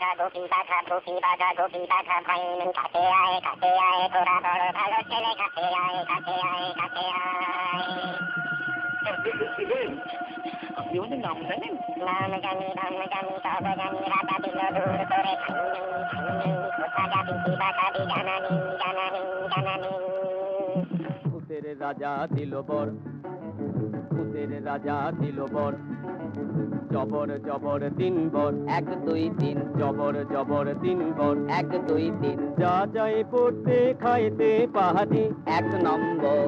বাঘা গোপী বাঘা গোপী বাঘা গোপী বাঘা ভাই কাছে আয় তোরা বড় ভালো ছেলে কাছে আয় আপনি আমাদের নাম জানেন? নাম জানি ধন জানি সব জানি রাজা দিল দূর করে কোথা যাবি কি বা খাবি জানা নেই ভূতের রাজা দিল বর, ভূতের রাজা দিল বর, জবর জবর তিন বর, 1 2 3 জবর জবর তিন বর, 1 2 3 যা চাই পড়তে খাইতে পাহাড়ি, 1 নম্বর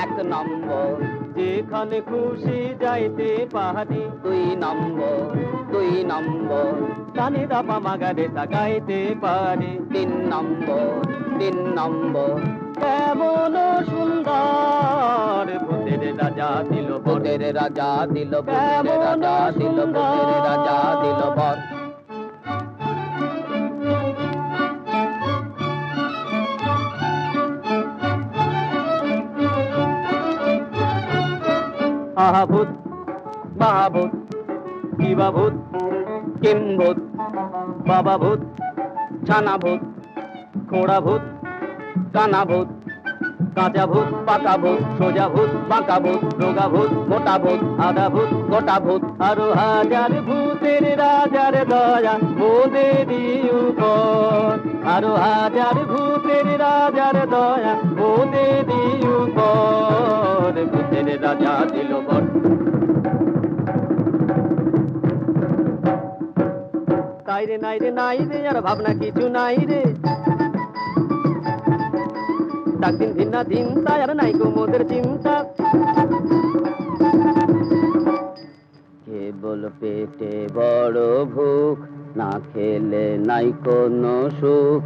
1 নম্বর যেখানে খুশি যাইতে পাহাড়ি, 2 নম্বর 2 নম্বর কানে দাপা মাগারে তাকাইতে পারি, 3 নম্বর 3 নম্বর কেমন সুন্দর ভূতের রাজা দিল বর, ভূতের রাজা দিল ভূতের রাজা দিল ভূতের রাজা দিল বর। আহা ভূত মহাভূত কিবা ভূত, কিম্ভূত বাবা ভূত ছানা ভূত খোড়া ভূত কানা ভূত কাঁচা ভূত পাকা ভূত সোজা ভূত বাঁকা ভূত রোগা ভূত মোটা ভূত আধা ভূত গোটা ভূত আরো হাজার ভূতের রাজার দয়া মোদের উপর, আরো হাজার ভূতের রাজার দয়া মোদের উপর, ভূতের রাজা দিল বর। তাই রে নাই রে নাই রে আর ভাবনা কিছু নাই রে, ডাক দিন দিন না দিন তাই আর নাই কুমোদের চিন্তা, কেবল পেটে বড় ভুখ না খেলে নাই কোনো সুখ